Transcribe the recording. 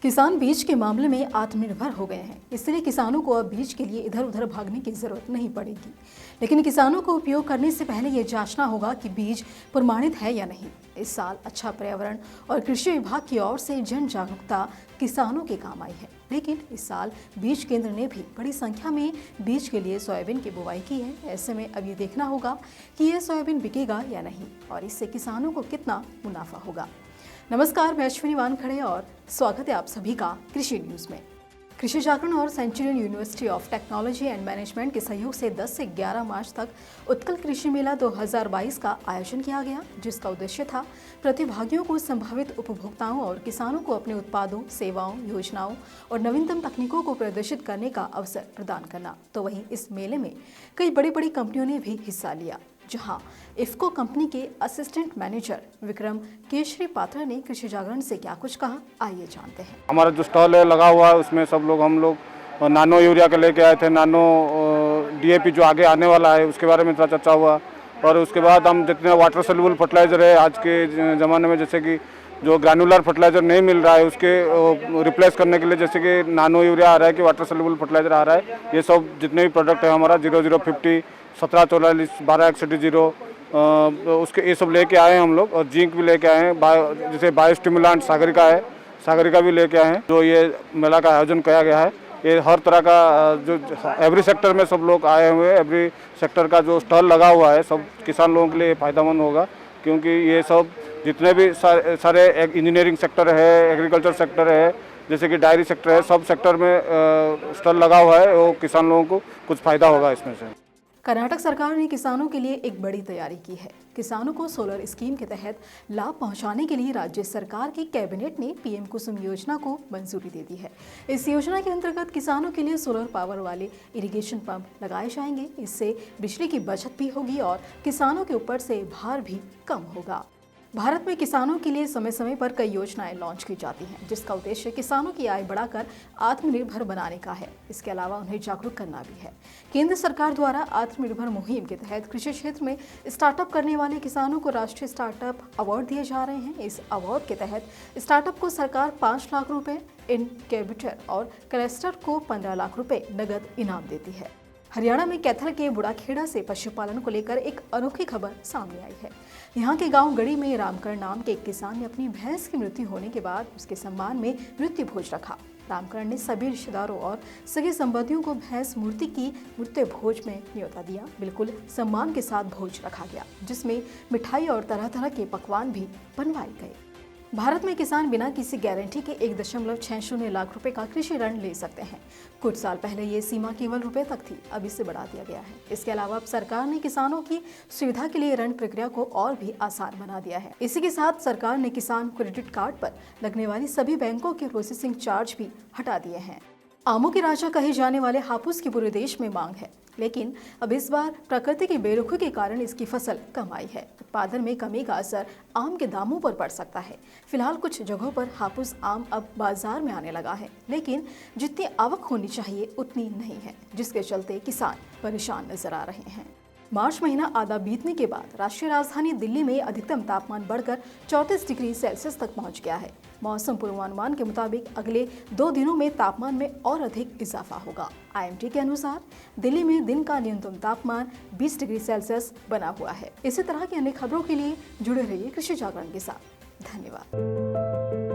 किसान बीज के मामले में आत्मनिर्भर हो गए हैं, इसलिए किसानों को अब बीज के लिए इधर उधर भागने की जरूरत नहीं पड़ेगी। लेकिन किसानों को उपयोग करने से पहले ये जांचना होगा कि बीज प्रमाणित है या नहीं। इस साल अच्छा पर्यावरण और कृषि विभाग की ओर से जन जागरूकता किसानों के काम आई है। लेकिन इस साल बीज केंद्र ने भी बड़ी संख्या में बीज के लिए सोयाबीन की बुवाई की है। ऐसे में अब ये देखना होगा कि ये सोयाबीन बिकेगा या नहीं और इससे किसानों को कितना मुनाफा होगा। नमस्कार, मैं अश्विनी वानखड़े और स्वागत है आप सभी का कृषि न्यूज में। कृषि जागरण और Centurion university of technology and management के सहयोग से 10 से 11 मार्च तक उत्कल कृषि मेला 2022 का आयोजन किया गया, जिसका उद्देश्य था प्रतिभागियों को संभावित उपभोक्ताओं और किसानों को अपने उत्पादों, सेवाओं, योजनाओं और नवीनतम तकनीकों को प्रदर्शित करने का अवसर प्रदान करना। तो वहीं इस मेले में कई बड़ी बड़ी कंपनियों ने भी हिस्सा लिया, जहां इफ्को कंपनी के असिस्टेंट मैनेजर विक्रम केशरी पात्रा ने कृषि जागरण से क्या कुछ कहा, आइए जानते हैं। हमारा जो स्टॉल है लगा हुआ है, उसमें हम लोग नानो यूरिया के लेके आए थे, नानो डीएपी जो आगे आने वाला है उसके बारे में थोड़ा चर्चा हुआ। और उसके बाद हम जितने वाटर सोल्यूबल फर्टिलाइजर है आज के ज़माने में, जैसे कि जो ग्रैनुलर फर्टिलाइजर नहीं मिल रहा है उसके रिप्लेस करने के लिए, जैसे कि नानो यूरिया आ रहा है कि वाटर सोल्यूबल फर्टिलाइजर आ रहा है, ये सब जितने भी प्रोडक्ट है हमारा 0050, 1744, 1261, उसके ये सब लेके आए हैं हम लोग। और जिंक भी लेके आए हैं, जैसे बायोस्टिमुलेंट सागरिका है, सागरिका भी लेके आए हैं। जो ये मेला का आयोजन किया गया है, ये हर तरह का जो एवरी सेक्टर में सब लोग आए हुए हैं। एवरी सेक्टर का जो स्टॉल लगा हुआ है सब किसान लोगों के लिए फायदेमंद होगा, क्योंकि ये सब जितने भी सारे इंजीनियरिंग सेक्टर है, एग्रीकल्चर सेक्टर है, जैसे कि डायरी सेक्टर है, सब सेक्टर में स्टॉल लगा हुआ है, वो किसान लोगों को कुछ फायदा होगा इसमें से। कर्नाटक सरकार ने किसानों के लिए एक बड़ी तैयारी की है। किसानों को सोलर स्कीम के तहत लाभ पहुंचाने के लिए राज्य सरकार की कैबिनेट ने पीएम कुसुम योजना को मंजूरी दे दी है। इस योजना के अंतर्गत किसानों के लिए सोलर पावर वाले इरिगेशन पंप लगाए जाएंगे। इससे बिजली की बचत भी होगी और किसानों के ऊपर से भार भी कम होगा। भारत में किसानों के लिए समय समय पर कई योजनाएं लॉन्च की जाती हैं, जिसका उद्देश्य किसानों की आय बढ़ाकर आत्मनिर्भर बनाने का है। इसके अलावा उन्हें जागरूक करना भी है। केंद्र सरकार द्वारा आत्मनिर्भर मुहिम के तहत कृषि क्षेत्र में स्टार्टअप करने वाले किसानों को राष्ट्रीय स्टार्टअप अवार्ड दिए जा रहे हैं। इस अवार्ड के तहत स्टार्टअप को सरकार 5 लाख रुपए, इनक्यूबेटर और क्लस्टर को 15 लाख रुपए नगद इनाम देती है। हरियाणा में कैथल के बुढ़ाखेड़ा से पशुपालन को लेकर एक अनोखी खबर सामने आई है। यहाँ के गांव गढ़ी में रामकरण नाम के एक किसान ने अपनी भैंस की मृत्यु होने के बाद उसके सम्मान में मृत्यु भोज रखा। रामकरण ने सभी रिश्तेदारों और सगे संबंधियों को भैंस मूर्ति की मृत्यु भोज में न्योता दिया। बिल्कुल सम्मान के साथ भोज रखा गया, जिसमें मिठाई और तरह तरह के पकवान भी बनवाए गए। भारत में किसान बिना किसी गारंटी के 1.60 लाख रुपए का कृषि ऋण ले सकते हैं। कुछ साल पहले ये सीमा केवल रुपए तक थी, अब इसे बढ़ा दिया गया है। इसके अलावा अब सरकार ने किसानों की सुविधा के लिए ऋण प्रक्रिया को और भी आसान बना दिया है। इसी के साथ सरकार ने किसान क्रेडिट कार्ड पर लगने वाली सभी बैंकों के प्रोसेसिंग चार्ज भी हटा दिए हैं। आमों के राजा कहे जाने वाले हापुस की पूरे देश में मांग है, लेकिन अब इस बार प्रकृति की बेरुखी के कारण इसकी फसल कम आई है। उत्पादन में कमी का असर आम के दामों पर पड़ सकता है। फिलहाल कुछ जगहों पर हापुस आम अब बाजार में आने लगा है, लेकिन जितनी आवक होनी चाहिए उतनी नहीं है, जिसके चलते किसान परेशान नजर आ रहे हैं। मार्च महीना आधा बीतने के बाद राष्ट्रीय राजधानी दिल्ली में अधिकतम तापमान बढ़कर 34 डिग्री सेल्सियस तक पहुंच गया है। मौसम पूर्वानुमान के मुताबिक अगले 2 दिनों में तापमान में और अधिक इजाफा होगा। आईएमडी के अनुसार दिल्ली में दिन का न्यूनतम तापमान 20 डिग्री सेल्सियस बना हुआ है। इसी तरह की अन्य खबरों के लिए जुड़े रहिए कृषि जागरण के साथ। धन्यवाद।